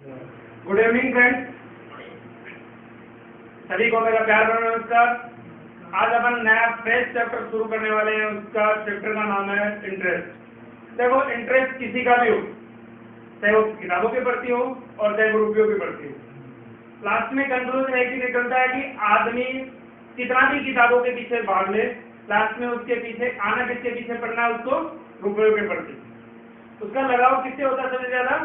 Good evening friends, सभी को मेरा प्यार भरा नमस्कार। आज अपन नया फ्रेश चैप्टर शुरू करने वाले हैं। उसका चैप्टर का नाम है इंटरेस्ट। देखो, इंटरेस्ट किसी का भी हो, चाहे वो किताबों के प्रति हो और चाहे वो रुपयों के प्रति हो, लास्ट में कंक्लूजन एक ही निकलता है कि आदमी कितना भी किताबों के पीछे भाग ले, लास्ट में उसके पीछे आना किसके पीछे पड़ना है, उसको रुपयों के प्रति। उसका लगाव किससे होता है सबसे ज्यादा?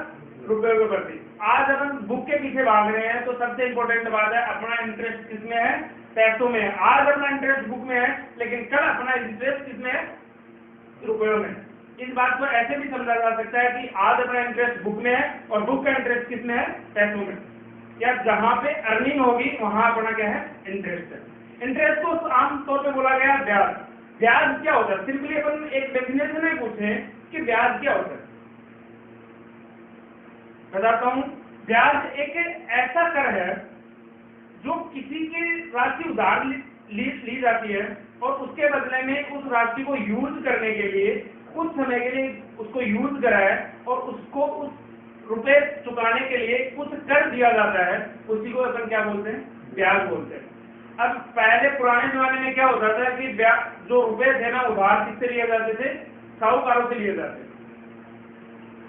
रुपयों के प्रति। आज अपन बुक के पीछे भाग रहे हैं तो सबसे इंपॉर्टेंट बात है अपना इंटरेस्ट किसमें है? पैसों में है। आज अपना इंटरेस्ट बुक में है, लेकिन कल अपना इंटरेस्ट किसमें है? रुपयों में। इस बात को ऐसे भी समझा जा सकता है कि आज अपना इंटरेस्ट बुक में है और बुक का इंटरेस्ट किसमें है? पैसों में। या जहां पे अर्निंग होगी वहां अपना क्या है? इंटरेस्ट है। इंटरेस्ट को आमतौर पर बोला गया ब्याज। ब्याज क्या होता है? सिंपली अपन एक डेफिनेशन में पूछे कि ब्याज क्या होता है, बताता हूं। ब्याज एक ऐसा कर है जो किसी की राशि उधार ली जाती है और उसके बदले में उस राशि को यूज करने के लिए कुछ समय के लिए उसको यूज करा है और उसको उस रुपए चुकाने के लिए कुछ कर दिया जाता है। उसी को अपन क्या बोलते हैं? ब्याज बोलते हैं। अब पहले पुराने जमाने में क्या होता था कि जो रुपए थे ना, उधार किससे लिए जाते थे? साहूकारों से लिए जाते थे।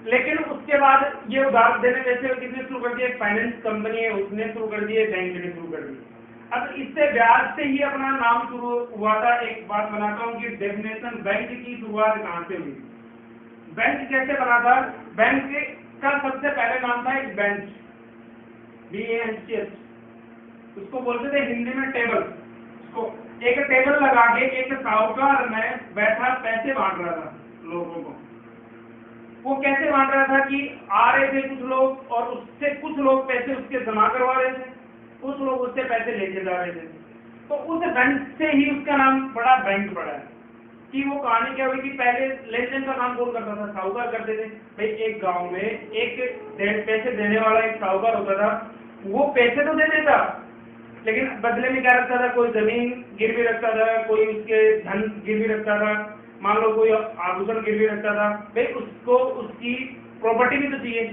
लेकिन उसके बाद ये उधार देने जैसे किसने शुरू कर दिया? फाइनेंस कंपनी है उसने शुरू कर दिए, बैंक ने शुरू कर दिए। अब इससे ब्याज से ही अपना नाम शुरू हुआ था। एक बात बनाता हूँ कि डेफिनेशन बैंक की शुरुआत कहाँ से हुई, बैंक कैसे बना था? बैंक का सबसे पहले नाम था एक बेंच, BANCH। उसको बोलते थे हिंदी में टेबल। उसको एक टेबल लगा के एक साहूकार में बैठा पैसे बांट रहा था लोगों को। वो कैसे बांट रहा था कि आ रहे थे कुछ लोग और उससे कुछ लोग पैसे उसके जमा करवा रहे थे, कुछ लोग उससे पैसे लेके जा रहे थे। तो उस बैंक से ही उसका नाम बड़ा बैंक पड़ा है। कि वो कहानी क्या हुई कि पहले लेन देन का काम कौन करता था? साहूकार करते थे। भाई एक गांव में एक पैसे देने वाला एक साहूकार होता था। वो पैसे तो दे देता, लेकिन बदले में क्या रखता था? कोई जमीन गिरवी रखता था, कोई उसके धन गिरवी रखता था, मान लो कोई आभूषण गिरवी रखता था। भाई उसको उसकी प्रॉपर्टी भी तो चाहिए।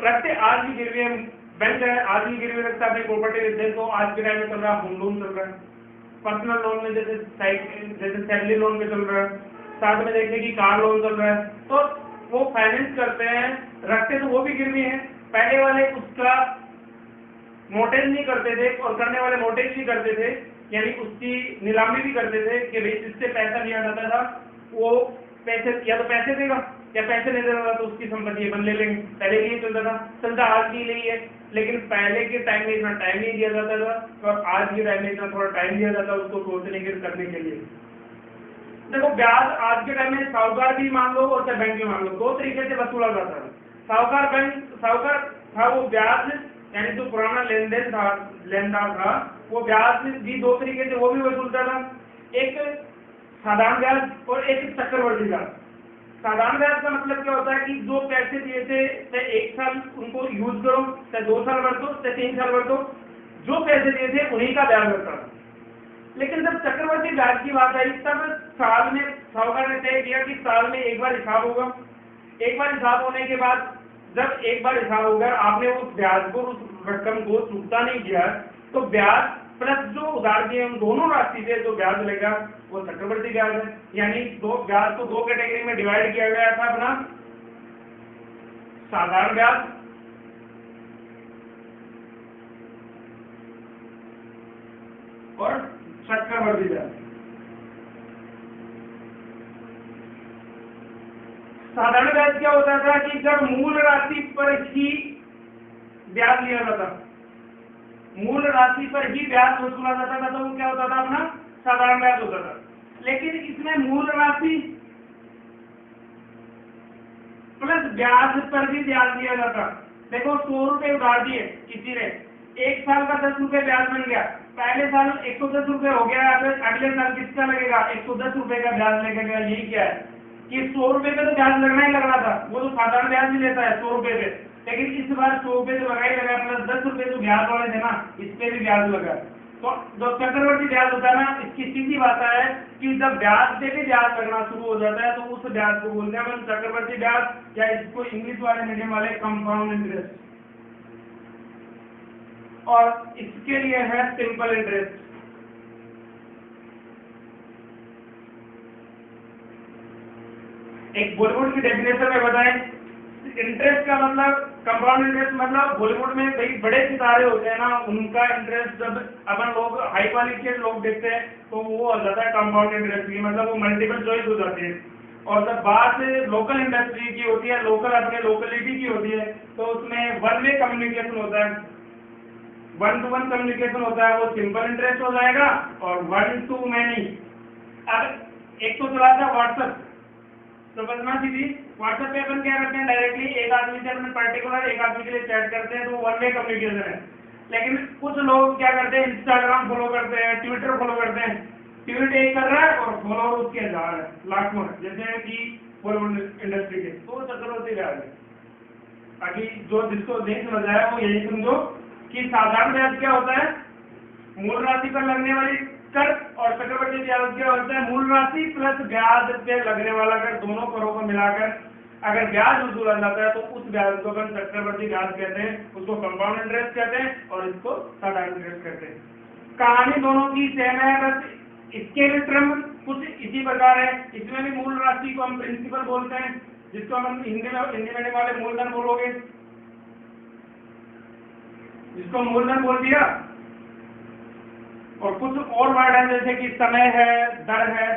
रखते आज भी गिरवी है, बैंक है आज भी गिरवी रखता है अपनी प्रॉपर्टी रखते। तो आज के टाइम में चल रहा है होम लोन चल रहा है, पर्सनल लोन में जैसे सैलरी लोन में चल रहा है, साथ में देखिए कि कार लोन चल रहा है। तो वो फाइनेंस करते हैं, रखते तो वो भी गिरवी है। पहले वाले उसका मोटेज नहीं करते थे और करने वाले मोटेज भी करते थे, यानी उसकी नीलामी भी करते थे कि भाई जिससे पैसा लिया जाता था वो पैसे या तो पैसे देगा या पैसे नहीं देगा तो उसकी संपत्ति अपन ले लेंगे। पहले ये चलता था, चलता आज भी यही है। लेकिन पहले के टाइम में इतना टाइम नहीं दिया जाता था और आज के टाइम में इतना थोड़ा टाइम दिया जाता है उसको सोचने के करने के लिए। देखो, ब्याज आज के टाइम में साहूकार भी मान लो और चाहे बैंक भी मान लो, दो तरीके से वसूला जाता है। साहूकार था वो ब्याज, यानी जो पुराना लेनदार था वो ब्याज भी दो तरीके से वो भी वसूलता था। एक साधारण ब्याज और एक चक्रवर्ती ब्याज। साधारण ब्याज का मतलब क्या होता है कि जो पैसे दिए थे चाहे एक साल उनको यूज करो, चाहे 2 साल भर दो, चाहे 3 साल भर दो, जो पैसे दिए थे उन्हीं का ब्याज लगता था। लेकिन जब चक्रवर्ती ब्याज की बात आई तब साल में साहूकार ने तय किया कि साल में एक बार हिसाब होगा। एक बार हिसाब होने के बाद जब एक बार हिसाब हो गया, आपने उस ब्याज को उस रकम को चुकता नहीं किया, तो ब्याज प्लस जो उधार दिए उन दोनों राशि से जो ब्याज लगेगा वो चक्रवर्ती ब्याज है। यानी दो ब्याज को दो कैटेगरी में डिवाइड किया गया था अपना, साधारण ब्याज और चक्रवर्ती ब्याज। साधारण ब्याज क्या होता था कि जब मूल राशि पर ही ब्याज लिया जाता, मूल राशि पर ही ब्याज वसूला जाता था, तो वो क्या होता था? अपना साधारण ब्याज होता था। लेकिन इसमें मूल राशि प्लस ब्याज पर भी ब्याज दिया जाता। देखो, 100 रुपए उधार दिए किसी ने, एक साल का 10 रुपए ब्याज बन गया, पहले साल 110 रुपए हो गया, अगले साल किसका लगेगा? 110 रुपए का ब्याज लगेगा। यही क्या है कि 100 रुपए पे तो ब्याज लगना ही लगना था, वो तो साधारण ब्याज भी लेता है 100 रुपए पे, लेकिन इस बार 100 रुपए तो लगा ही लगा, प्लस 10 रुपए जो ब्याज वाले थे ना, इस पे भी ब्याज लगा। तो जो चक्रवर्ती ब्याज होता है ना, इसकी सीधी बात है कि जब ब्याज पे भी ब्याज लगना शुरू हो जाता है तो उस ब्याज को बोलते हैं हम चक्रवर्ती ब्याज, या इसको इंग्लिश वाले मीडियम वाले कंपाउंड इंटरेस्ट। और इसके लिए है सिंपल इंटरेस्ट। एक बॉलीवुड की डेफिनेशन में बताएं, इंटरेस्ट का मतलब कंपाउंड इंटरेस्ट मतलब बॉलीवुड में कई बड़े सितारे होते हैं ना, उनका इंटरेस्ट जब अपन लोग हाई क्वालिटी के लोग देखते हैं तो वो हो जाता है कंपाउंड इंटरेस्ट की, मतलब वो मल्टीपल चॉइस हो जाती है। और जब बात लोकल इंडस्ट्री की होती है, लोकल अपने लोकलिटी की होती है, तो उसमें वन वे कम्युनिकेशन होता है, वन टू वन कम्युनिकेशन होता है, वो सिंपल इंटरेस्ट हो जाएगा। और वन टू मैनी, अब एक तो चला था व्हाट्सएप, तो बदमा दीदी व्हाट्सएप पे अपन क्या करते हैं, डायरेक्टली एक आदमी से अपने पर्टिकुलर एक आदमी के लिए चैट करते हैं, तो वन वे कम्युनिकेशन है। लेकिन कुछ लोग क्या करते हैं, इंस्टाग्राम फॉलो करते हैं, ट्विटर फॉलो करते हैं, ट्वीट एक कर रहा है और फॉलोअर उसके हजार है, लाखों है, जैसे कि बॉलीवुड इंडस्ट्री के, तो चक्कर होते जा रहे हैं। ताकि जो जिसको नहीं समझ आया वो यही समझो कि साधारण ब्याज क्या होता है, मूल राशि पर लगने वाली कर, और चक्रवृद्धि ब्याज क्या होता है, मूल राशि प्लस ब्याज पे लगने वाला कर, दोनों करों को मिलाकर अगर ब्याज वसूला जाता है तो उस ब्याज को अपन चक्रवृद्धि ब्याज कहते हैं, उसको कंपाउंड इंटरेस्ट कहते हैं और इसको साधारण इंटरेस्ट कहते हैं। कहानी दोनों की सेम है, बस इसके भी टर्म कुछ इसी प्रकार है। इसमें भी मूल राशि को हम प्रिंसिपल बोलते हैं, जिसको हम हिंदी मीडियम वाले मूलधन बोलोगे, जिसको मूलधन बोल दिया। और कुछ और वर्ड है जैसे कि समय है, दर है,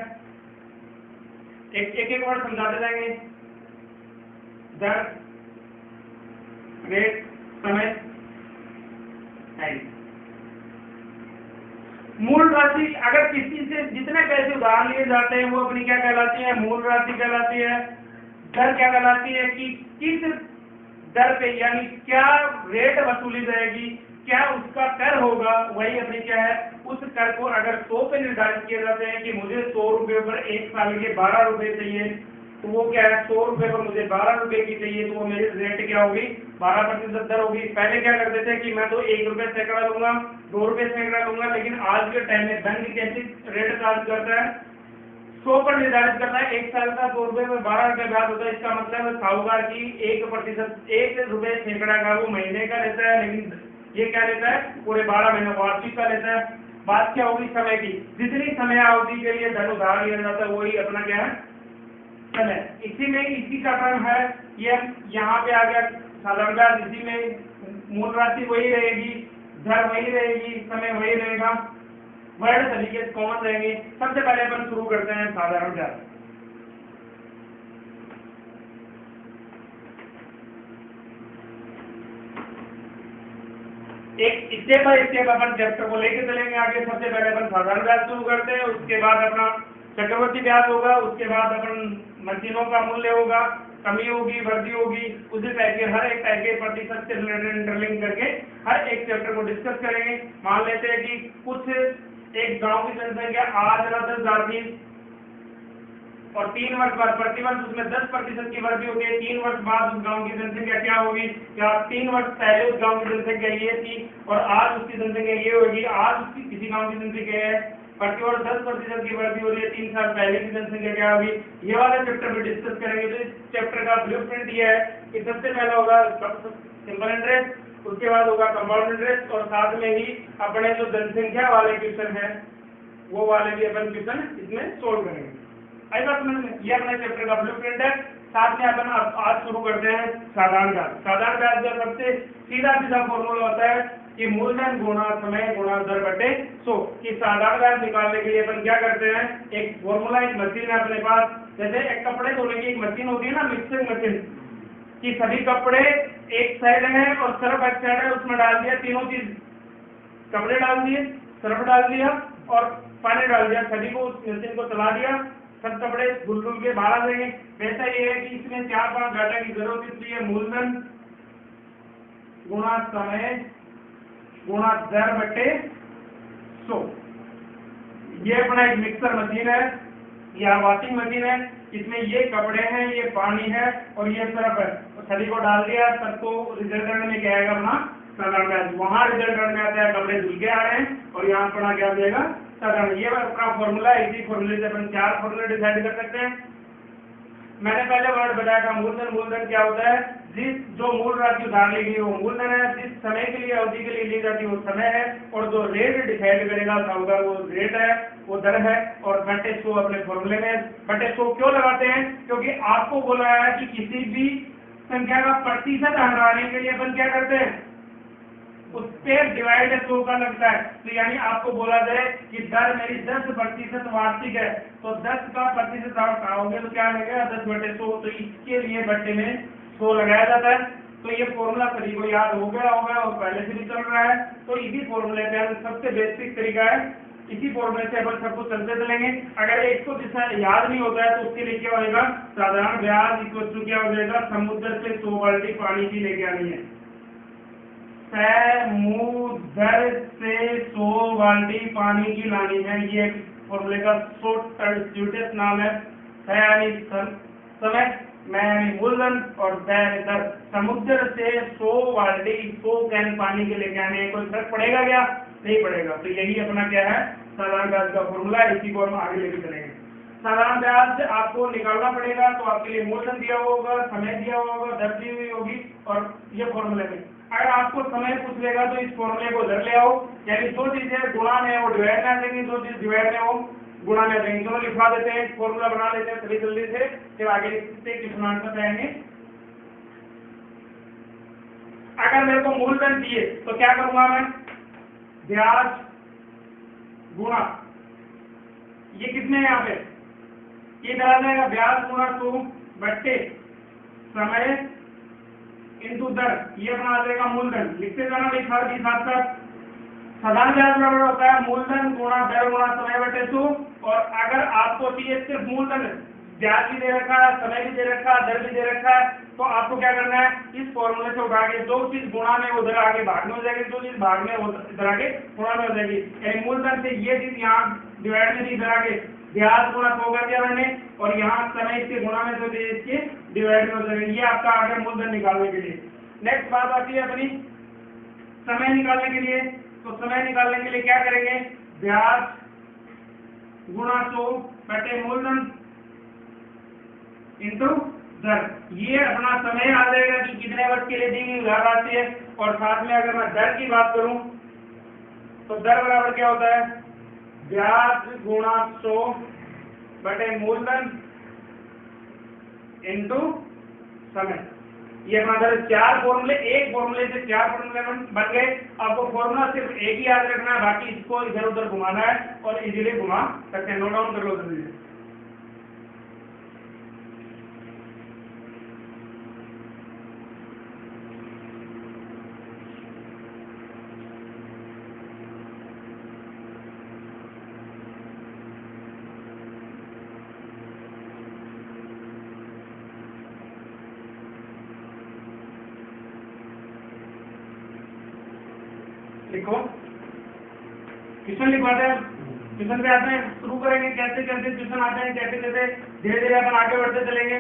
एक वर्ड समझाते जाएंगे, दर, रेट, समय, टाइम। मूल राशि अगर किसी से जितने पैसे उधार लिए जाते हैं वो अपनी क्या कहलाती है, मूल राशि कहलाती है। दर क्या कहलाती है कि किस दर पे यानी क्या रेट वसूली जाएगी, क्या उसका कर होगा, वही अपनी क्या है, उस कर को अगर 100 पे निर्धारित किए जाते हैं कि मुझे 100 रुपए पर एक साल के 12 रुपए चाहिए, तो वो क्या है, 100 रुपए पर मुझे 12 रुपए की चाहिए, तो वो मेरी रेट क्या होगी, 12% दर होगी। पहले क्या करते थे कि मैं तो 1 रुपए सैकड़ा लूंगा, 2 रुपए सैकड़ा लूंगा, लेकिन आज के टाइम में बैंक कैसे रेट चार्ज करता है, 100 पर निर्धारित करता है, एक साल का 2 रुपए में 12 रुपए ब्याज होता है। इसका मतलब साहूकार की 1% 1 रुपए सैकड़ा का वो महीने का लेता है, लेकिन ये क्या लेता है, पूरे 12 महीनों वार्षिक का लेता है। बात क्या होगी, समय की, जितनी समय अवधि के लिए धन उधार लिया जाता है वही अपना क्या है, समय। इसी में इसी का टर्म है, ये यहाँ पे आ गया साधारण ब्याज, इसी में मूल राशि वही रहेगी, दर वही रहेगी, समय वही रहेगा, वर्ड तरीके से कॉमन रहेंगे। सबसे पहले अपन शुरू करते हैं साधारण ब्याज। एक step by step upon chapter को लेके चलेंगे आगे। सबसे पहले अपन साधारण ब्याज शुरू करते हैं, उसके बाद अपना चक्रवृद्धि ब्याज होगा, उसके बाद अपन मशीनों का मूल्य होगा, कमी होगी, वृद्धि होगी, उसी टाइप के हर एक टाइप के प्रतिशत से रिलेटेड इंटरलिंक करके हर एक चैप्टर को डिस्कस करेंगे। मान लेते हैं कि कुछ एक गांव की जनसंख्या आज 10,000 थी और 3 वर्ष बाद प्रतिवर्ष उसमें 10% की वृद्धि होगी। 3 वर्ष बाद उस गांव की जनसंख्या क्या होगी, क्या 3 वर्ष पहले उस गांव की जनसंख्या ये थी और आज उसकी जनसंख्या ये होगी। आज उसकी किसी गांव की जनसंख्या है, प्रतिवर्ष 10% की वृद्धि हो रही है, 3 साल पहले की जनसंख्या क्या होगी, ये वाले चैप्टर में डिस्कस करेंगे। तो इस चैप्टर का ब्लूप्रिंट ये है कि सबसे पहला होगा सिंपल इंटरेस्ट, उसके बाद होगा कंपाउंड इंटरेस्ट, और साथ में ही अपने जो जनसंख्या वाले क्वेश्चन है वो वाले भी अपन क्वेश्चन इसमें सोल्व करेंगे। आई बात समझ में, ये अपने चैप्टर का ब्लूप्रिंट है। साथ में अपन आज शुरू करते हैं साधारण ब्याज। साधारण ब्याज का सबसे सीधा फॉर्मूला होता है कि मूलधन गुणा समय गुणा दर बटे 100। कि साधारण ब्याज निकालने के लिए अपन क्या करते हैं, एक फॉर्मूला, एक मशीन है अपने पास। जैसे एक कपड़े धोने की एक मशीन होती है ना, मिक्सिंग मशीन, कि सभी कपड़े एक साइड है और सर्फ एक साइड है, उसमें डाल दिया तीनों चीज, कपड़े डाल दिए, सर्फ डाल दिया और पानी डाल दिया, सभी को उस मशीन को चला दिया, सब कपड़े धुल धुल के बाहर आ जाएंगे। वैसा ये है कि इसमें 4-5 डाटा की जरूरत, इसलिए मूलधन गुणा समय गुणा दर बटे 100। ये अपना एक मिक्सर मशीन है या वॉशिंग मशीन है, इसमें ये कपड़े हैं, ये पानी है और ये सर्फ है, तो सभी को डाल दिया, सबको रिजल्ट में क्या आएगा अपना साधारण ब्याज। वहां रिजल्ट में आता है कपड़े धुल के आ रहे हैं और यहाँ अपना क्या देगा साधारण। ये अपना फॉर्मूला है, इसी फॉर्मूले से अपन 4 फॉर्मूले डिसाइड कर सकते हैं। मैंने पहले वर्ड बताया था मूलधन। मूलधन क्या होता है? जिस जो मूल राशि उधार ली गई वो मूलधन है, जिस समय के लिए अवधि के लिए ली जाती है वो समय है, और जो रेट डिसाइड करेगा साहूकार वो रेट है, वो दर है। और बटे 100 अपने फॉर्मूले में बटे 100 क्यों लगाते हैं? क्योंकि आपको बोला है कि किसी भी संख्या का प्रतिशत हटाने के लिए अपन क्या करते हैं? उस पे डिवाइड 100 का लगता है। तो यानी आपको बोला जाए कि दर मेरी 10% वार्षिक है, तो 10 का प्रतिशत आप हटाओगे तो क्या लगेगा? 10/100। तो इसके लिए बट्टे में 100 लगाया जाता है। तो ये फॉर्मूला सभी को याद हो गया होगा और पहले से भी चल रहा है। तो इसी फॉर्मूले पे सबसे बेसिक तरीका है, इसी फॉर्मूले से अपन सब कुछ चलते चलेंगे। अगर इसको जिसका याद नहीं होता है तो उसके लिए क्या होगा? साधारण ब्याज इक्वल क्या हो जाएगा? समुद्र से 100 बाल्टी पानी की लेके आनी है। समुद्र से 100 बाल्टी पानी की लानी है। ये फॉर्मूले का शॉर्ट नाम है। यानी समय, मैं यानी मूलधन, और दर। समुद्र से 100 बाल्टी 100 कैन पानी के लेके आने। कोई फर्क पड़ेगा क्या? नहीं पड़ेगा। तो यही अपना क्या है? साधारण ब्याज का फॉर्मूला। इसी को हम आगे लेके चलेंगे। साधारण ब्याज आपको निकालना पड़ेगा, तो आपके लिए मूलधन दिया होगा, समय दिया होगा, दर दी हुई होगी, और ये फॉर्मूले में अगर आपको समय पूछ लेगा तो इस फॉर्मूले को उधर ले आओ। यानी जो चीजें गुणा में वो डिवाइड में आ जाएंगी, जो चीज डिवाइड में वो गुणा में आ जाएंगी। चलो लिखवा देते हैं, फॉर्मूला बना लेते हैं थोड़ी जल्दी से, फिर आगे कितना आंसर आएंगे। अगर मेरे को मूलधन दिए तो क्या करूंगा मैं? ब्याज गुणा, ये कितने हैं यहाँ पे? ये करा जाएगा ब्याज गुणा 100 बट्टे समय इंटू दर। ये बना देगा मूलधन। लिखते जाना भाई साथ साथ। साधारण ब्याज बराबर होता है मूलधन गुणा दर गुणा समय बटे 100। और अगर आपको चाहिए सिर्फ मूलधन, ब्याज भी दे रखा है, समय भी दे रखा है, दर भी दे रखा है, तो आपको क्या करना है? इस फॉर्मूले से उठा के जो चीज गुणा में उधर आगे भाग में हो जाएगी, जो चीज भाग में इधर आगे गुणा में हो जाएगी। यानी मूलधन से ये चीज यहाँ डिवाइड में थी, इधर आगे ब्याज गुणा 100 कर दिया मैंने, और यहाँ समय इसके गुणा में तो इसके डिवाइड में हो जाएगी। ये आपका आ गया मूलधन निकालने के लिए। नेक्स्ट बात आती है अपनी समय निकालने के लिए। तो समय निकालने के लिए क्या करेंगे? ब्याज गुणा 100 बटे मूलधन इंटू दर। ये अपना समय आ जाएगा कि कितने वर्ष के लिए दी गई उधार राशि है। और साथ में अगर मैं दर की बात करूं तो दर बराबर क्या होता है? ब्याज गुणा 100 बटे मूलधन इंटू समय। ये अपना दर 4 फॉर्मूले, एक फॉर्मूले से 4 फॉर्मूले बन गए। आपको फॉर्मूला सिर्फ एक ही याद रखना है, बाकी इसको इधर उधर घुमाना है और इजीली घुमा सकते हैं। नोट डाउन कर लो जल्दी से। लिखो, ट्यूशन लिखवाते हैं, ट्यूशन पे आते हैं, शुरू करेंगे कैसे कैसे ट्यूशन आते हैं, कैसे कैसे धीरे धीरे अपन आगे बढ़ते चलेंगे।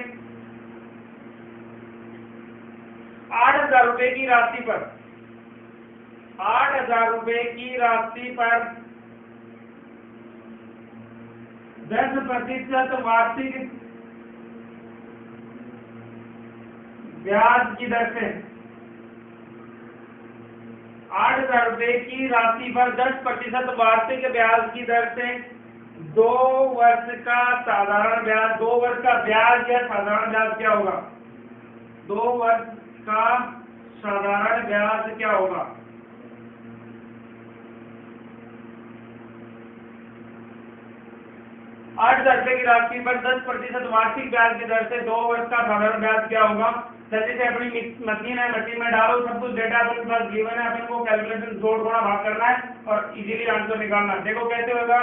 8,000 रुपए की राशि पर 8,000 रुपए की राशि पर 10% वार्षिक ब्याज की दर से 8,000 रुपए की राशि पर 10% वार्षिक ब्याज की दर से 2 वर्ष का साधारण ब्याज, 2 वर्ष का ब्याज या साधारण ब्याज क्या होगा? 2 वर्ष का साधारण ब्याज क्या होगा? 8,000 रुपए की राशि पर 10% वार्षिक ब्याज की दर से 2 वर्ष का साधारण ब्याज क्या होगा? जल्दी से अपनी मशीन है, मशीन में डालो सब कुछ डेटा अपने पास गिवन है, अपन को कैलकुलेशन जोड़ गुणा भाग करना है और इजीली आंसर निकालना है। देखो कैसे होगा?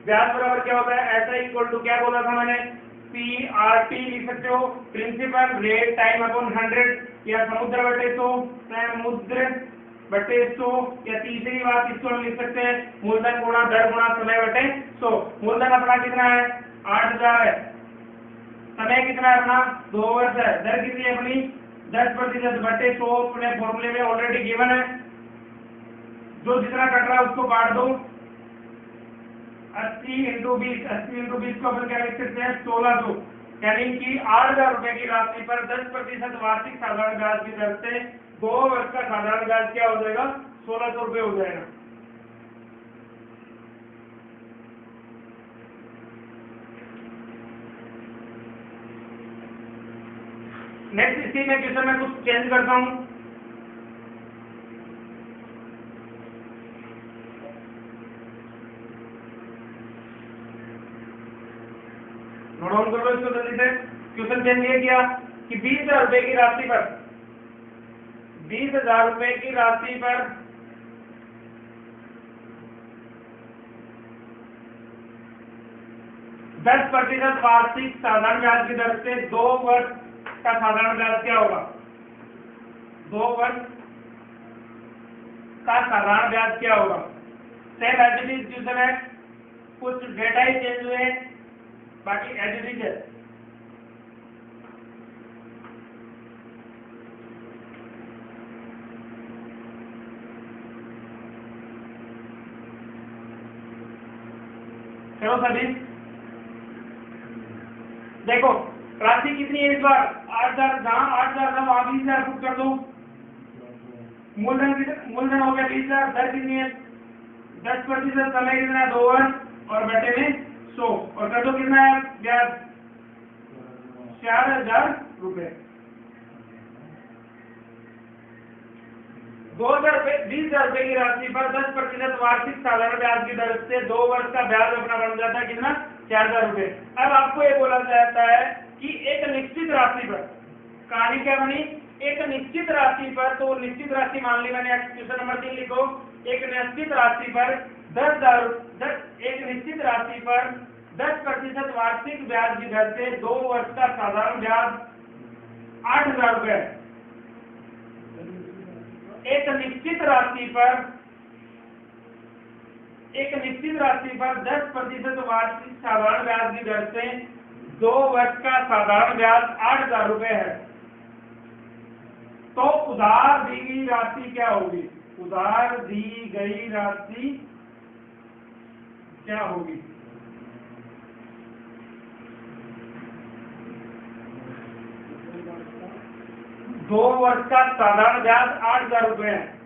ब्याज बराबर क्या होता है? ऐसा इक्वल टू क्या बोला था मैंने? PRT लिख सकते हो, प्रिंसिपल रेट टाइम अपॉन 100, या समुद्र बटे 100, समुद्र बटे 100, या तीसरी बात इसको हम लिख सकते हैं मूलधन गुणा दर गुणा समय बटे 100। मूलधन अपना कितना है? 8,000 है। समय कितना है अपना? 2 वर्ष है। दर कितनी है अपनी? 10% बटे 100 अपने फॉर्मूले में ऑलरेडी गिवन है। जो जितना कट रहा है उसको काट दो। 80 × 20, 80 × 20 को अपन क्या लिख सकते हैं? 1600। यानी कि 8,000 रुपए की राशि पर 10% वार्षिक साधारण ब्याज की दर से 2 वर्ष का साधारण ब्याज क्या हो जाएगा? 1,600 रुपए हो जाएगा। नेक्स्ट इसी में क्वेश्चन में कुछ चेंज करता हूं। नोट डाउन कर लो इसको जल्दी से। क्वेश्चन चेंज ये किया कि 20,000 रुपए की राशि पर 20,000 रुपए की राशि पर 10% वार्षिक साधारण ब्याज की दर से 2 वर्ष का साधारण ब्याज क्या होगा? 2 वर्ष का साधारण ब्याज क्या होगा? Same as it is question है, कुछ डेटा ही चेंज हुए हैं, बाकी एज इट इज है। चलो सभी देखो, राशि कितनी है इस बार? 8,000, जहां 8,000 था वहां 20,000 पुट कर दो। मूलधन हो गया 20,000, दर कितनी है? 10%, समय कितना है? 2 वर्ष, और बटे में 100, और कर दो कितना है ब्याज? 4,000 रुपए। 20,000 रुपए की राशि पर 10% वार्षिक साधारण ब्याज की दर से 2 वर्ष का ब्याज अपना बन जाता है कितना? 4,000 रुपए। अब आपको ये बोला जाता है कि एक निश्चित राशि पर, कहानी क्या बनी? एक निश्चित राशि पर, तो निश्चित राशि मान ली मैंने, क्वेश्चन नंबर 3 लिखो। एक निश्चित राशि पर 10% वार्षिक ब्याज की दर से 2 वर्ष का साधारण ब्याज 8,000 रुपए। एक निश्चित राशि पर 10% वार्षिक साधारण ब्याज की दर से 2 वर्ष का साधारण ब्याज 8,000 रुपए है। तो उधार दी गई राशि क्या होगी? उधार दी गई राशि क्या होगी? दो वर्ष का साधारण ब्याज 8,000 रुपए है।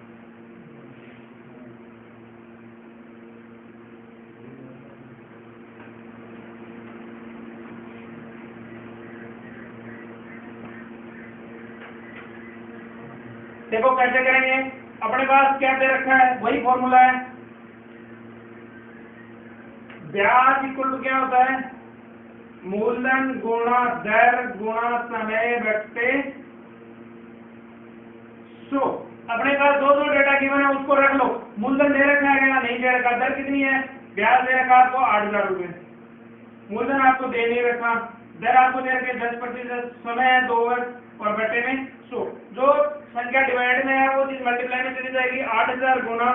देखो कैसे करेंगे, अपने पास क्या दे रखा है? वही फॉर्मूला है, ब्याज इक्वल टू क्या होता है? मूलधन गुणा दर गुणा समय बटे 100। अपने पास दो डेटा गिवन है, उसको रख लो। मूलधन दे रखा है या नहीं दे रखा? दर कितनी है? ब्याज दे रखा आपको 8,000 रुपए, मूलधन आपको दे नहीं रखा, दर आपको दे रखे 10%, समय है 2 वर्ष, और बटे में 100। जो संख्या डिवाइड में है वो चीज मल्टीप्लाई में चली जाएगी। 8,000 गुणा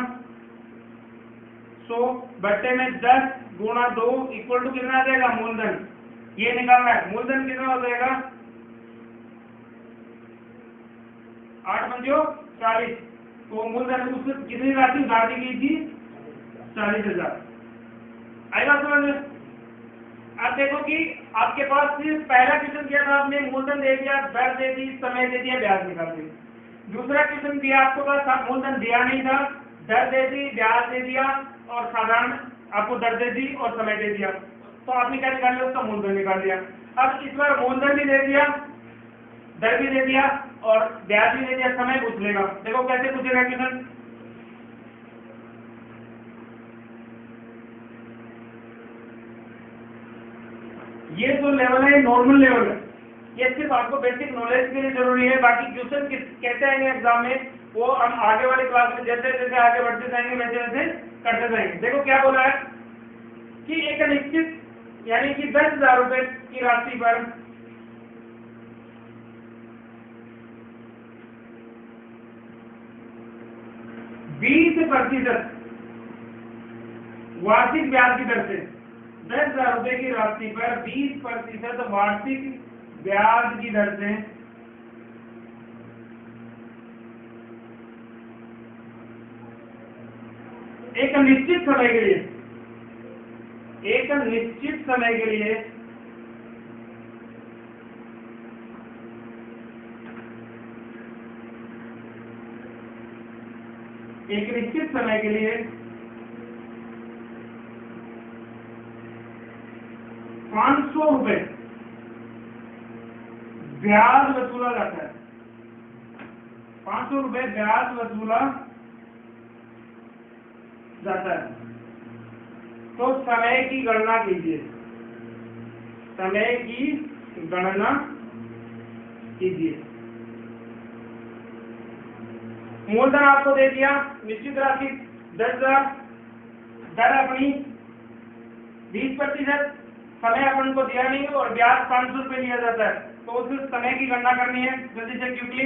100 बटे में 10 गुणा 2 इक्वल टू कितना आ जाएगा? मूलधन। ये निकालना है, मूलधन कितना हो जाएगा? 8 पंजो 40। तो मूलधन उससे कितनी राशि उधार दी गई थी? 40,000। आएगा समझ में? आप देखो कि आपके पास सिर्फ पहला क्वेश्चन किया था आपने, मूलधन दे दिया, दर दे दी, समय दे दिया, ब्याज निकाल दिया। दूसरा क्वेश्चन दिया आपको पास, मूलधन दिया नहीं था, दर दे दी, ब्याज दे दिया, और साधारण आपको दर दे दी और समय दे दिया। तो आपने क्या निकाल लिया? उसका मूलधन निकाल दिया। अब इस बार मूलधन भी दे दिया, दर भी दे दिया, और ब्याज भी दे दिया, समय पूछ लेगा। देखो कैसे पूछेगा क्वेश्चन। ये जो लेवल है नॉर्मल लेवल है, ये सिर्फ आपको बेसिक नॉलेज के लिए जरूरी है। बाकी क्वेश्चन कैसे आएंगे एग्जाम में वो हम आगे वाली क्लास में जैसे जैसे आगे बढ़ते जाएंगे वैसे वैसे करते जाएंगे। देखो क्या बोला है कि एक निश्चित यानी कि 10,000 रुपए की राशि पर 20% वार्षिक ब्याज की दर से 10,000 रुपए की राशि पर 20% वार्षिक ब्याज की दर से एक निश्चित समय के लिए एक निश्चित समय के लिए 500 रुपए ब्याज वसूला जाता है। 500 रुपए ब्याज वसूला जाता है। तो समय की गणना कीजिए, समय की गणना कीजिए। मूलधन आपको दे दिया, निश्चित राशि 10,000, दर अपनी 20%, समय अपन को दिया नहीं और ब्याज 500 रुपए लिया जाता है। तो उस समय की गणना करनी है, जल्दी से क्विकली।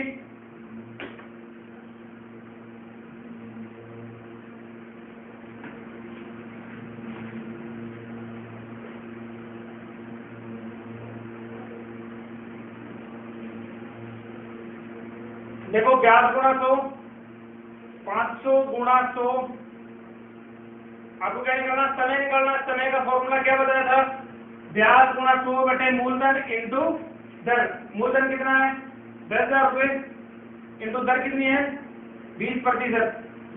देखो ब्याज गुणा 100, 500 गुणा 100, आपको क्या निकालना, समय निकालना। समय का फॉर्मूला क्या बताया था, ब्याज गुणा 100 बटे मूलधन इंटू दर। मूलधन कितना है 10,000 रुपए इंटू दर कितनी है 20%।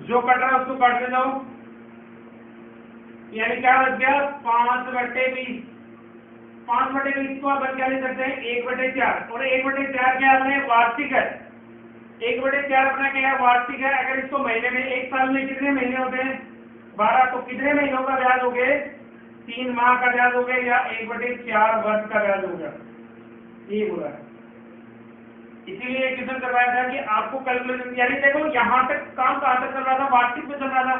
जो कट रहा है उसको काटते जाओ, यानी क्या बच गया 5/20। 5/20 को आप क्या ले सकते हैं 1/4, और 1/4 क्या है वार्षिक है। 1/4 अपना क्या है वार्षिक है। अगर इसको महीने में, एक साल में कितने महीने होते हैं 12, तो कितने महीनों का ब्याज हो गए 3 माह का ब्याज हो गया, या 1/4 वर्ष का ब्याज हो गया, ये बोला है। इसीलिए क्वेश्चन करवाया था कि आपको कैलकुलेशन, यानी देखो यहाँ तक काम कहाँ तक चल रहा था, वार्षिक में चल रहा था।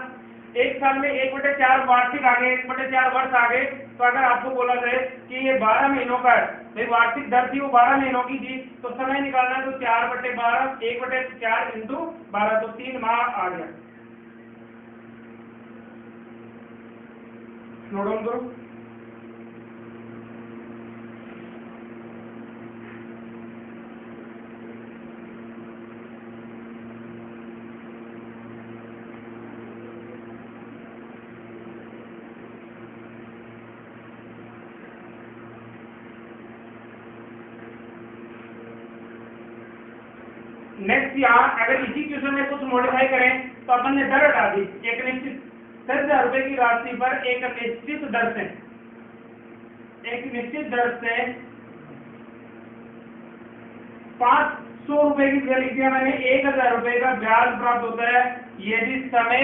एक साल में 1/4 वार्षिक आ गए, 1/4 वर्ष आ गए। तो अगर आपको बोला जाए कि ये 12 महीनों का है, भाई वार्षिक दर थी वो 12 महीनों की थी, तो समय निकालना है तो 4/12, 1/4 इंटू 12, तो 3 माह आ गया। नोट डाउन करो। नेक्स्ट यहाँ अगर इसी क्वेश्चन में कुछ मॉडिफाई करें तो अपन ने दर हटा दी। एक निश्चित 10,000 रुपए की राशि पर एक निश्चित दर से 500 रुपए की दर लिख दिया मैंने। 1,000 रुपए का ब्याज प्राप्त होता है यदि समय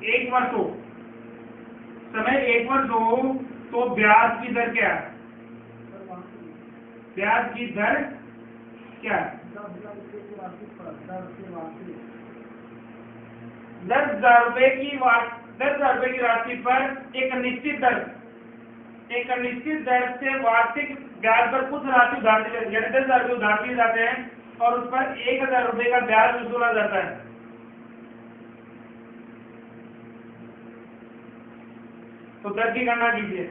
1 वर्ष हो। समय 1 वर्ष हो तो ब्याज की दर क्या है, ब्याज की दर क्या है 10,000 रुपए की 10,000 रुपए की राशि पर एक निश्चित दर से वार्षिक ब्याज पर कुछ राशि उधार दी जाती है, यानी 10,000 रुपए उधार दिए जाते हैं और उस पर 1,000 रुपए का ब्याज वसूला जाता है। तो दर की गणना कीजिए।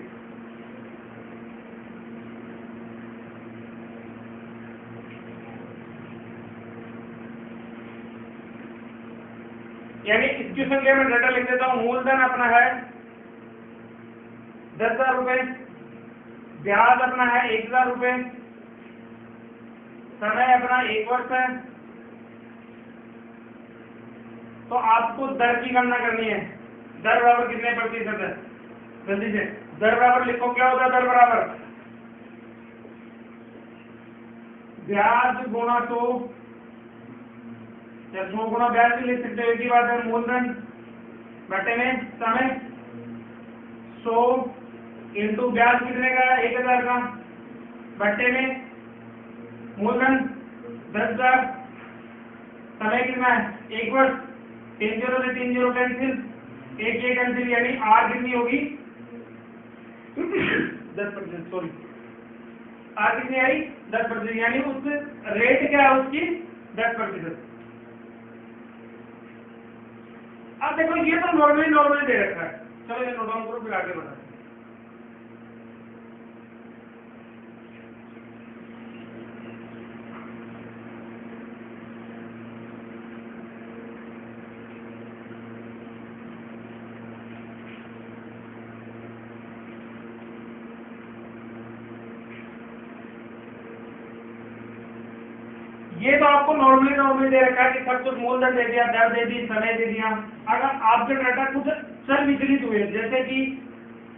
यानी इस क्वेश्चन के मैं डाटा लिख देता हूं। मूलधन अपना है 10,000 रुपए, ब्याज अपना है 1,000 रुपए, समय अपना 1 वर्ष है। तो आपको दर की गणना करनी है। दर बराबर कितने प्रतिशत है, जल्दी से दर बराबर लिखो। क्या होगा दर बराबर ब्याज गुणा 100, या 100 गुणा ब्याज भी लिख सकते हो, एक ही बात है। मूलधन बटे में समय 100 इंटू ब्याज कितने का 1,000 का, बटे में मूलधन 10,000, समय कितना है 1 वर्ष। 3 0 से 3 0 कैंसिल, 1 1 कैंसिल, यानी आर कितनी होगी 10%। सॉरी, आर कितनी आई 10%, यानी उस रेट क्या है उसकी 10%। अब देखो ये तो नॉर्मली दे रखा है। चलो ये नोट डाउन करो फिर आगे बढ़ा। ये तो आपको नॉर्मली दे रखा है कि सब कुछ मूलधन दे दिया, दर दे दी, समय दे दिया। अगर आपके डाटा कुछ चल विचलित हुए, जैसे कि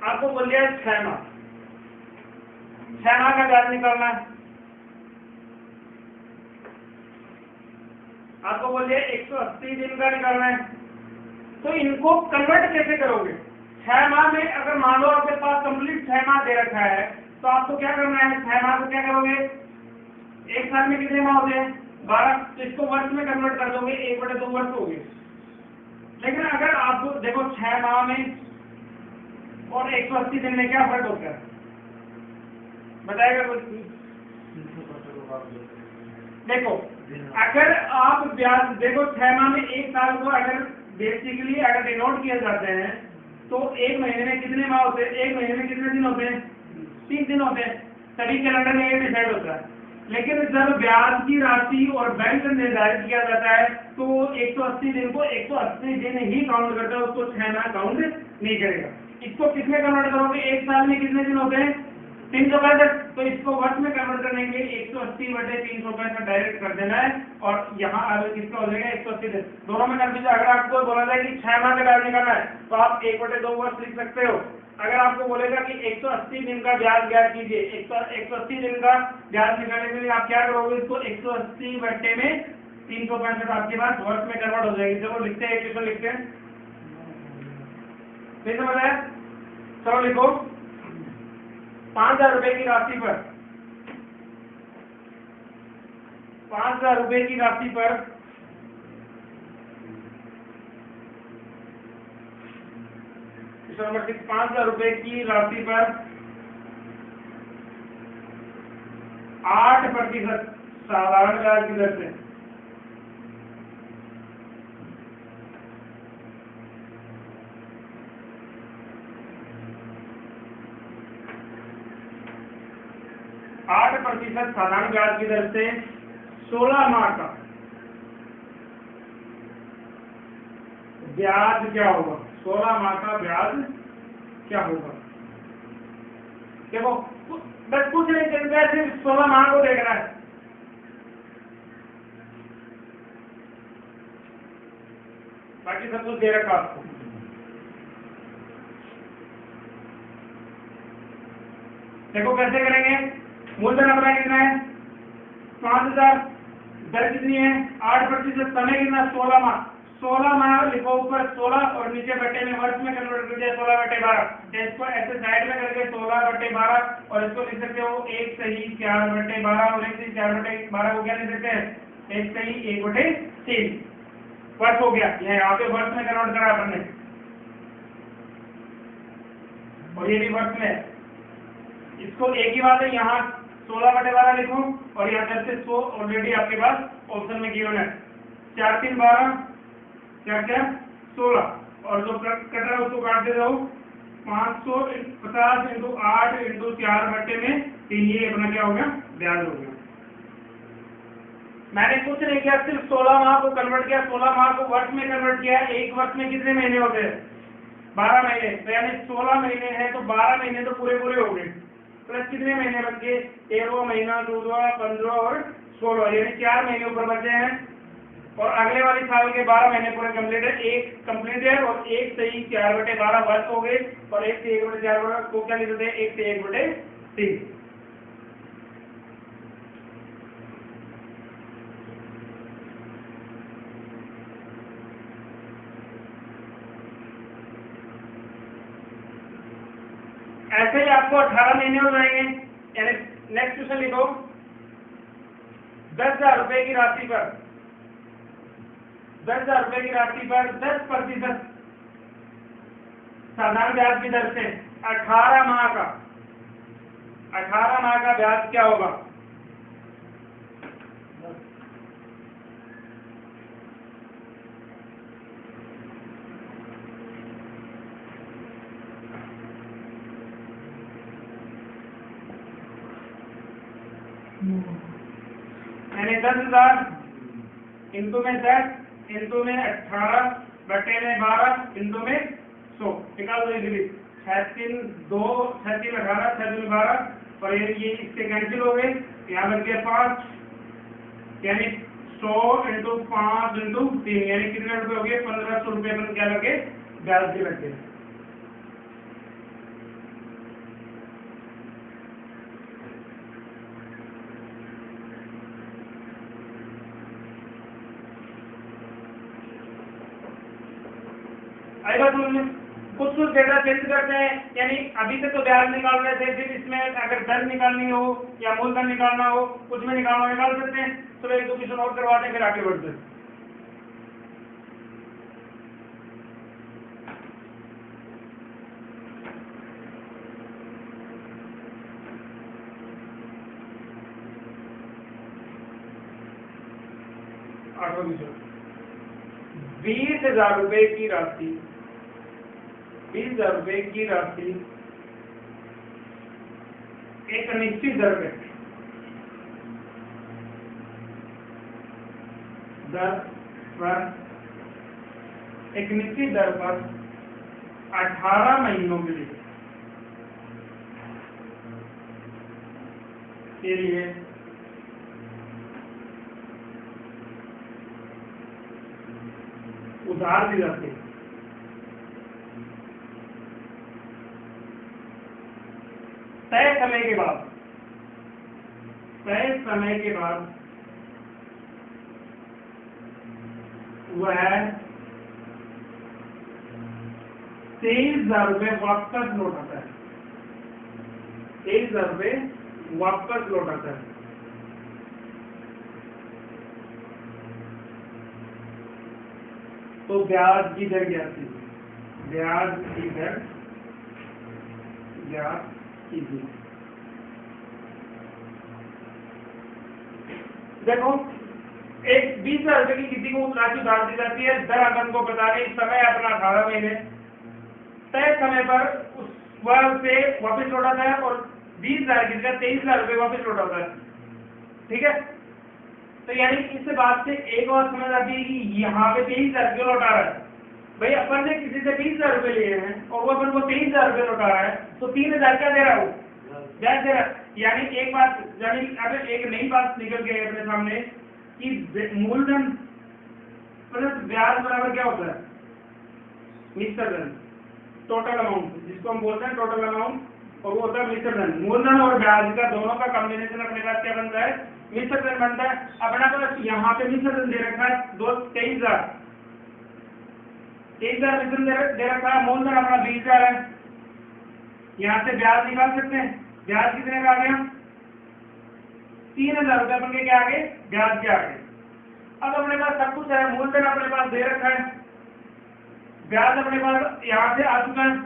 आपको बोल दिया 6 माह, 6 माह का ब्याज निकालना है, आपको बोल दिया 180 दिन का निकालना है, तो इनको कन्वर्ट कैसे करोगे? 6 माह में अगर मान लो आपके पास कंप्लीट 6 माह दे रखा है, तो आपको क्या करना है? 6 माह को क्या करोगे? एक साल में कितने माह होते हैं? 12। तो इसको वर्ष में कन्वर्ट कर दोगे, 1/2 वर्ष हो गए। लेकिन अगर आपको देखो 6 माह में और 180 दिन में क्या फर्क होता है, बताएगा कुछ? देखो अगर आप ब्याज देखो 6 माह में, एक साल को अगर बेसिकली अगर डिनोट किए जाते हैं तो एक महीने में कितने माह होते हैं? एक महीने में कितने दिन होते हैं? 3 दिन होते हैं। सभी कैलेंडर में ये डिसाइड होता है। लेकिन जब ब्याज की राशि और बैंक निर्धारित किया जाता है तो 180 दिन को 180 दिन ही काउंट करता है, उसको 6 माह काउंट नहीं करेगा। इसको किसमें कन्वर्ट करोगे? एक साल में कितने दिन होते हैं? 365। तो इसको वर्ष में कन्वर्ट करने के लिए 180/365 डायरेक्ट कर देना है, और यहाँ आगे किसका हो जाएगा? 180 दिन। दोनों में कंफ्यूजन। अगर आपको बोला जाए कि 6 माह का ब्याज निकालना है तो आप 1/2 वर्ष लिख सकते हो। अगर आपको बोलेगा कि 180 दिन का ब्याज ज्ञात कीजिए, 180 दिन का ब्याज निकालने के लिए आप क्या करोगे? इसको 180/365 आपके पास वर्ष में कन्वर्ट हो जाएगी। चलो लिखते हैं, क्वेश्चन लिखते हैं, नहीं समझ आया? चलो लिखो, 5,000 रुपए की राशि पर 5,000 रुपए की राशि पर 5,000 रुपए की राशि पर 8% साधारण ब्याज की दर से 8% साधारण ब्याज की दर से 16 माह का ब्याज क्या होगा? 16 माह का ब्याज क्या होगा? देखो बस कुछ नहीं चलता है, सिर्फ 16 माह को देखना है। बाकी सब कुछ दे रखा आपको। देखो कैसे करेंगे? मूलधन अपना कितना है? 5,000। दर कितनी है? 8%। समय कितना? 16 माह। 16 माह लिखो ऊपर 16 और नीचे बटे में वर्ष में कन्वर्ट कर दिया 16/12। इसको ऐसे साइड में करके 16/12 और इसको लिख सकते हो 1 सही 4/12 और 1 सही 4/12 को क्या लिख सकते हैं? 1 सही 1/3 वर्ष हो गया। यहाँ पे वर्ष में कन्वर्ट करा अपन ने, और ये भी वर्ष में है। इसको एक ही बात है, यहाँ 16/12 लिखो और यहाँ दर से 100 ऑलरेडी आपके पास ऑप्शन में गिवन है। 4 3 12 क्या 16 और जो कट रहा है उसको काटते जाओ। 550 × 8 × 4/3। ये अपना क्या हो गया? ब्याज हो गया। मैंने कुछ नहीं किया, सिर्फ 16 माह को कन्वर्ट किया, 16 माह को वर्ष में कन्वर्ट किया। एक वर्ष में कितने महीने होते हैं? 12 महीने। तो यानी 16 महीने हैं तो 12 महीने तो पूरे हो गए, प्लस कितने महीने बच गए? 13वां महीना, 14वां, 15वां और 16वां, यानी 4 महीने ऊपर बचे हैं। और अगले वाले साल के 12 महीने पूरे कंप्लीट है। एक कंप्लीट है और 1 सही 4/12 वर्ष हो गए, और 1 से 1/4 को क्या लिख देते हैं? 1 से 1/3। ऐसे ही आपको 18 महीने हो जाएंगे। यानी नेक्स्ट क्वेश्चन लिखो, 10,000 रुपए की राशि पर 10,000 रुपए की राशि पर 10% साधारण ब्याज की दर से 18 माह का ब्याज क्या होगा? यानी 10,000 इंटू में 10 इंटू में 18 बटे में 12 इंटू में 100। निकाल दो इजीली। 6 2 6 18 6 12 और ये इससे कैंसिल हो गए। यहाँ बच गया 5 यानी 100 इंटू 5 इंटू 3 यानी कितने रुपए हो गए? 1500 रुपए अपन क्या लगे? ब्याज के लगे। आई बात समझ में? कुछ डेटा चेंज करते हैं, यानी अभी से तो ब्याज निकाल रहे थे, फिर इसमें अगर दर निकालनी हो या मूलधन निकालना हो, कुछ में निकालना निकाल सकते हैं। तो एक दो क्वेश्चन और करवाते हैं, फिर आगे बढ़ते हैं। आठवां क्वेश्चन, 20,000 रुपए की राशि, 20,000 रुपए की राशि एक निश्चित दर पे एक निश्चित दर पर 18 महीनों के लिए उधार दी जाती है। तय समय के बाद वह 23,000 रुपये वापस लौटाता है। 23,000 रुपये वापस लौटाता है। तो ब्याज की दर क्या थी? ब्याज की दर क्या थी? देखो, एक 20,000 रुपए की किसी को राशि उधार दी जाती है, दर अपन को बता दें, समय अपना 18 महीने, तय समय पर उस वह से वापस लौटाता है और 20,000 की जगह 23,000 रुपए वापस लौटाता है। ठीक है, तो यानी इस बात से एक बात समझ आती है कि यहाँ पे 23,000 क्यों लौटा रहा है। भाई अपन ने किसी से 20,000 रुपए लिए हैं और वो अपन को 23,000 रुपए लौटा रहा है, तो 3,000 क्या दे रहा है? ब्याज दे रहा है। यानी एक बात, यानी अगर एक नई बात निकल गई अपने सामने कि मूलधन प्लस ब्याज बराबर क्या होता है? मिश्र धन, टोटल अमाउंट, जिसको हम बोलते हैं टोटल अमाउंट, और वो होता है मिश्र धन। मूलधन और ब्याज का दोनों का कॉम्बिनेशन अपने पास क्या बनता है? मिश्र धन बनता है। अपना पास यहाँ पे मिश्र धन दे रखा है 23,000 मिश्र धन दे रखा है, मूलधन अपना 20,000 है। यहाँ से ब्याज निकाल सकते हैं। ब्याज कितने का आ गया? 3,000 रुपये अपन के क्या आ गए? ब्याज के आ गए। अब अपने पास सब कुछ है, मूलधन अपने पास दे रखा है, ब्याज अपने पास यहाँ से आ चुका है,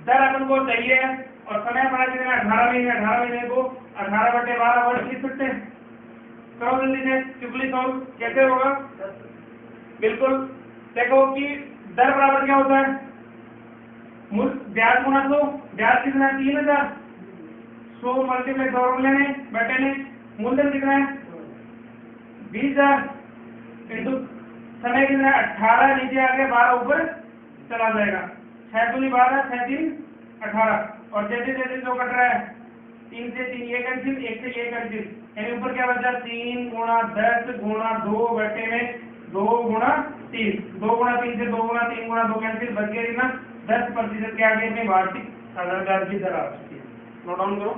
दर अपन को चाहिए है, और समय अपना कितना? 18 महीने। 18 महीने को 18/12 वर्ष लिख सकते हैं। करो जल्दी से ट्रिपली सॉल्व। कैसे होगा? बिल्कुल, देखो कि दर बराबर क्या होता है? ब्याज गुना 100, ब्याज कितना है? 3,000, 100 मल्टीप्लाई फॉर्मूले में बटे में मूलधन कितना है? 20,000 इंटू समय कितना है? 18, नीचे आ गया 12, ऊपर चला जाएगा। 6 दूनी 12, 6 3 18, और जैसे जैसे जो कट रहा है 3 से 3 ये कैंसिल, 1 से ये कैंसिल, यानी ऊपर क्या बचा? 3 गुणा 10 गुणा 2 बटे में 2 गुणा 3, 2 गुणा 3 से 2 गुणा 3 गुणा 2 कैंसिल, बच गया कितना? 10% के आगे में वार्षिक साधारण ब्याज की दर आ चुकी है। नोट डाउन करो।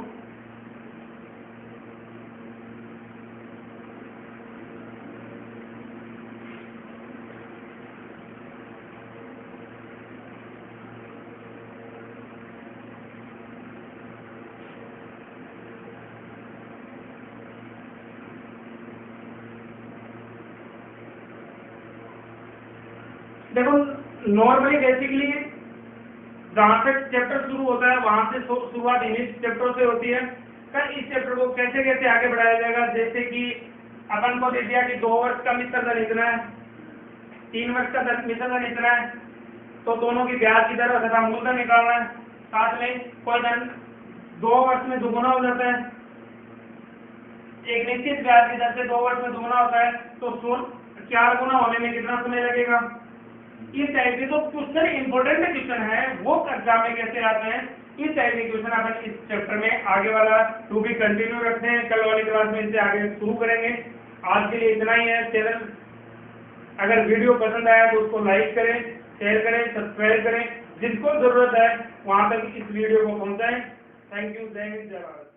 देखो, नॉर्मली बेसिकली जहां से चैप्टर शुरू होता है वहां से शुरुआत इन्हीं चैप्टरों से होती है। पर इस चैप्टर को कैसे कैसे आगे बढ़ाया जाएगा? जैसे कि अपन को दे दिया कि 2 वर्ष का मिश्र धन इतना है, 3 वर्ष का मिश्र धन इतना है, तो दोनों की ब्याज की दर तथा मूलधन निकालना है। साथ में कोई धन 2 वर्ष में दुगुना हो जाता है, एक निश्चित ब्याज की दर से 2 वर्ष में दुगुना होता है, तो 4 गुना होने में कितना समय लगेगा? इस टाइप के जो क्वेश्चन इंपोर्टेंट क्वेश्चन है वो एग्जाम में कैसे आते हैं, इस टाइप के क्वेश्चन अपन इस चैप्टर में आगे वाला टू बी कंटिन्यू रखते हैं। कल वाली क्लास में इससे आगे शुरू करेंगे। आज के लिए इतना ही है। चैनल अगर वीडियो पसंद आया तो उसको लाइक करें, शेयर करें, सब्सक्राइब करें, जिसको जरूरत है वहां तक इस वीडियो को पहुंचाएं। Thank you. जय हिंद, जय भारत।